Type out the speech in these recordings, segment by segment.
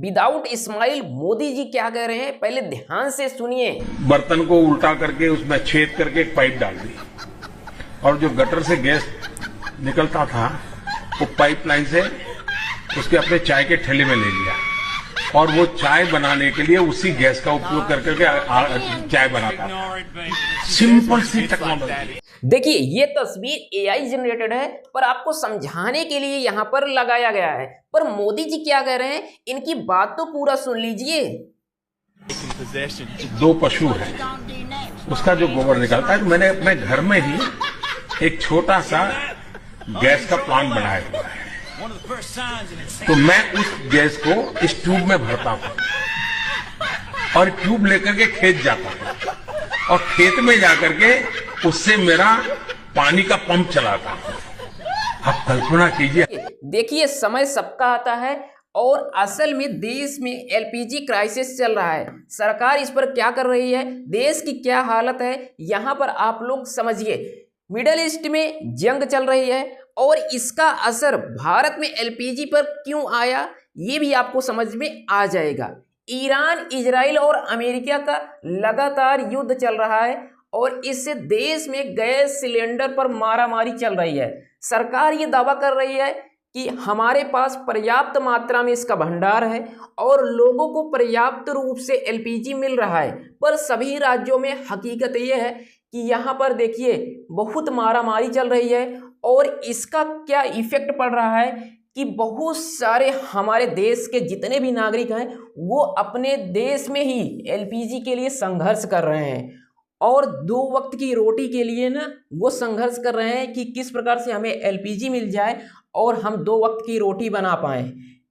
Without smile Modi ji क्या कह रहे हैं, पहले ध्यान से सुनिए। बर्तन को उल्टा करके उसमें छेद करके एक पाइप डाल दी और जो गटर से गैस निकलता था वो पाइपलाइन से उसके अपने चाय के ठेले में ले लिया और वो चाय बनाने के लिए उसी गैस का उपयोग करके चाय बनाता था। सिंपल सी टेक्नोलॉजी। देखिए ये तस्वीर एआई जनरेटेड है, पर आपको समझाने के लिए यहाँ पर लगाया गया है। पर मोदी जी क्या कह रहे हैं, इनकी बात तो पूरा सुन लीजिए। 2 पशु है, उसका जो गोबर निकलता है, तो मैंने अपने घर में ही एक छोटा सा गैस का प्लांट बनाया हुआ है। तो मैं उस गैस को इस ट्यूब में भरता हूं और ट्यूब लेकर के खेत जाता हूं और खेत में जाकर के उससे मेरा पानी का पंप चलाता हूं। आप कल्पना कीजिए। देखिए समय सबका आता है और असल में देश में एलपीजी क्राइसिस चल रहा है। सरकार इस पर क्या कर रही है, देश की क्या हालत है, यहाँ पर आप लोग समझिए। मिडल ईस्ट में जंग चल रही है और इसका असर भारत में एलपीजी पर क्यों आया, ये भी आपको समझ में आ जाएगा। ईरान, इजराइल और अमेरिका का लगातार युद्ध चल रहा है और इससे देश में गैस सिलेंडर पर मारामारी चल रही है। सरकार ये दावा कर रही है कि हमारे पास पर्याप्त मात्रा में इसका भंडार है और लोगों को पर्याप्त रूप से एलपीजी मिल रहा है, पर सभी राज्यों में हकीकत ये है कि यहाँ पर देखिए बहुत मारामारी चल रही है और इसका क्या इफेक्ट पड़ रहा है कि बहुत सारे हमारे देश के जितने भी नागरिक हैं वो अपने देश में ही एलपीजी के लिए संघर्ष कर रहे हैं और 2 वक्त की रोटी के लिए ना वो संघर्ष कर रहे हैं कि किस प्रकार से हमें एलपीजी मिल जाए और हम 2 वक्त की रोटी बना पाएँ।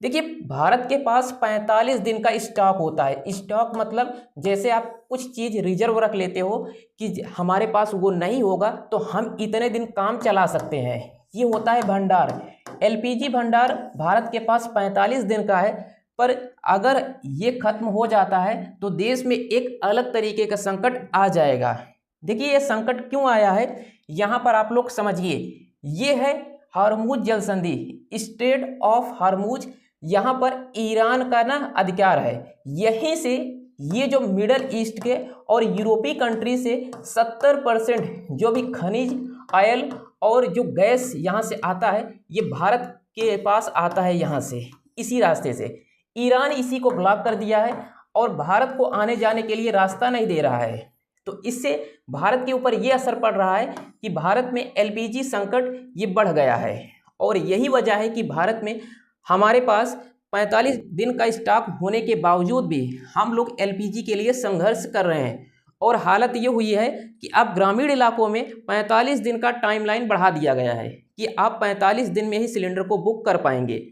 देखिए भारत के पास 45 दिन का स्टॉक होता है। स्टॉक मतलब जैसे आप कुछ चीज़ रिजर्व रख लेते हो कि हमारे पास वो नहीं होगा तो हम इतने दिन काम चला सकते हैं, ये होता है भंडार। एलपीजी भंडार भारत के पास 45 दिन का है, पर अगर ये खत्म हो जाता है तो देश में एक अलग तरीके का संकट आ जाएगा। देखिए ये संकट क्यों आया है, यहाँ पर आप लोग समझिए। ये है हरमुज जल संधि, स्ट्रेट ऑफ हरमुज, यहाँ पर ईरान का ना अधिकार है। यहीं से ये जो मिडल ईस्ट के और यूरोपीय कंट्री से 70% जो भी खनिज, ऑयल और जो गैस यहाँ से आता है ये भारत के पास आता है, यहाँ से इसी रास्ते से। ईरान इसी को ब्लॉक कर दिया है और भारत को आने जाने के लिए रास्ता नहीं दे रहा है। तो इससे भारत के ऊपर ये असर पड़ रहा है कि भारत में एलपीजी संकट ये बढ़ गया है और यही वजह है कि भारत में हमारे पास 45 दिन का स्टॉक होने के बावजूद भी हम लोग एलपीजी के लिए संघर्ष कर रहे हैं। और हालत ये हुई है कि अब ग्रामीण इलाकों में 45 दिन का टाइमलाइन बढ़ा दिया गया है कि आप 45 दिन में ही सिलेंडर को बुक कर पाएंगे।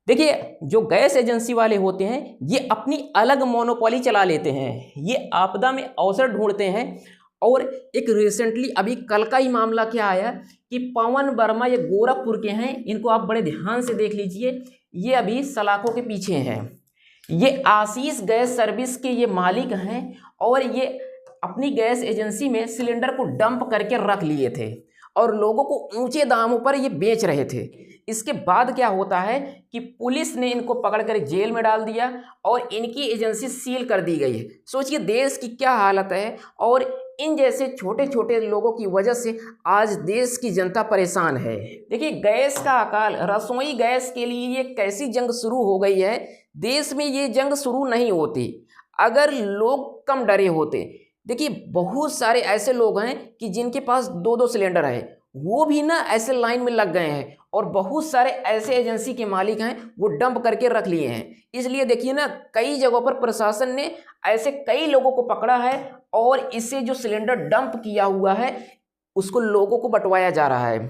देखिए जो गैस एजेंसी वाले होते हैं ये अपनी अलग मोनोपोली चला लेते हैं, ये आपदा में अवसर ढूंढते हैं। और एक रिसेंटली अभी कल का ही मामला क्या आया कि पवन वर्मा, ये गोरखपुर के हैं, इनको आप बड़े ध्यान से देख लीजिए, ये अभी सलाखों के पीछे हैं। ये आशीष गैस सर्विस के ये मालिक हैं और ये अपनी गैस एजेंसी में सिलेंडर को डंप करके रख लिए थे और लोगों को ऊंचे दामों पर ये बेच रहे थे। इसके बाद क्या होता है कि पुलिस ने इनको पकड़कर जेल में डाल दिया और इनकी एजेंसी सील कर दी गई है। सोचिए देश की क्या हालत है और इन जैसे छोटे छोटे लोगों की वजह से आज देश की जनता परेशान है। देखिए गैस का अकाल, रसोई गैस के लिए ये कैसी जंग शुरू हो गई है। देश में ये जंग शुरू नहीं होती अगर लोग कम डरे होते। देखिए बहुत सारे ऐसे लोग हैं कि जिनके पास 2-2 सिलेंडर है, वो भी ना ऐसे लाइन में लग गए हैं और बहुत सारे ऐसे एजेंसी के मालिक हैं वो डंप करके रख लिए हैं। इसलिए देखिए ना कई जगहों पर प्रशासन ने ऐसे कई लोगों को पकड़ा है और इससे जो सिलेंडर डंप किया हुआ है उसको लोगों को बंटवाया जा रहा है।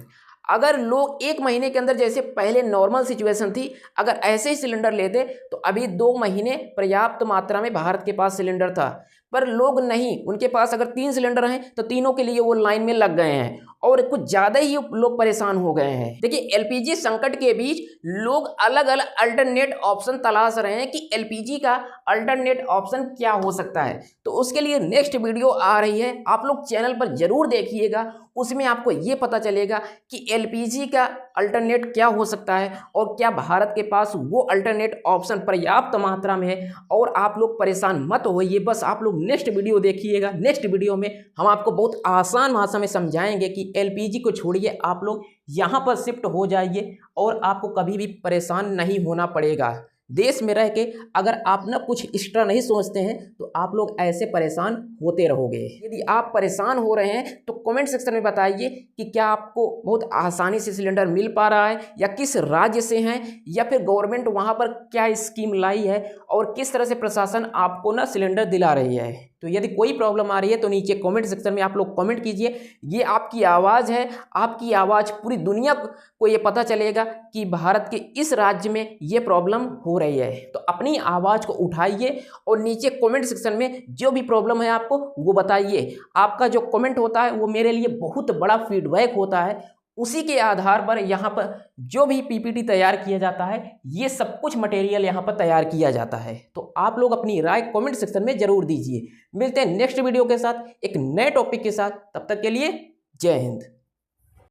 अगर लोग 1 महीने के अंदर, जैसे पहले नॉर्मल सिचुएशन थी, अगर ऐसे ही सिलेंडर लेते तो अभी 2 महीने पर्याप्त मात्रा में भारत के पास सिलेंडर था, पर लोग नहीं, उनके पास अगर 3 सिलेंडर हैं तो तीनों के लिए वो लाइन में लग गए हैं और कुछ ज़्यादा ही लोग परेशान हो गए हैं। देखिए एलपीजी संकट के बीच लोग अलग अलग अल्टरनेट ऑप्शन तलाश रहे हैं कि एलपीजी का अल्टरनेट ऑप्शन क्या हो सकता है। तो उसके लिए नेक्स्ट वीडियो आ रही है, आप लोग चैनल पर जरूर देखिएगा, उसमें आपको ये पता चलेगा कि एलपीजी का अल्टरनेट क्या हो सकता है और क्या भारत के पास वो अल्टरनेट ऑप्शन पर्याप्त मात्रा में है। और आप लोग परेशान मत होइए, बस आप लोग नेक्स्ट वीडियो देखिएगा। नेक्स्ट वीडियो में हम आपको बहुत आसान भाषा में समझाएंगे कि एलपीजी को छोड़िए, आप लोग यहाँ पर शिफ्ट हो जाइए और आपको कभी भी परेशान नहीं होना पड़ेगा। देश में रह के अगर आप ना कुछ एक्स्ट्रा नहीं सोचते हैं तो आप लोग ऐसे परेशान होते रहोगे। यदि आप परेशान हो रहे हैं तो कमेंट सेक्शन में बताइए कि क्या आपको बहुत आसानी से सिलेंडर मिल पा रहा है, या किस राज्य से हैं, या फिर गवर्नमेंट वहाँ पर क्या स्कीम लाई है और किस तरह से प्रशासन आपको ना सिलेंडर दिला रही है। तो यदि कोई प्रॉब्लम आ रही है तो नीचे कमेंट सेक्शन में आप लोग कमेंट कीजिए। ये आपकी आवाज़ है, आपकी आवाज़ पूरी दुनिया को ये पता चलेगा कि भारत के इस राज्य में ये प्रॉब्लम हो रही है। तो अपनी आवाज़ को उठाइए और नीचे कमेंट सेक्शन में जो भी प्रॉब्लम है आपको वो बताइए। आपका जो कमेंट होता है वो मेरे लिए बहुत बड़ा फीडबैक होता है। उसी के आधार पर यहाँ पर जो भी पीपीटी तैयार किया जाता है, ये सब कुछ मटेरियल यहाँ पर तैयार किया जाता है। तो आप लोग अपनी राय कमेंट सेक्शन में जरूर दीजिए। मिलते हैं नेक्स्ट वीडियो के साथ एक नए टॉपिक के साथ, तब तक के लिए जय हिंद।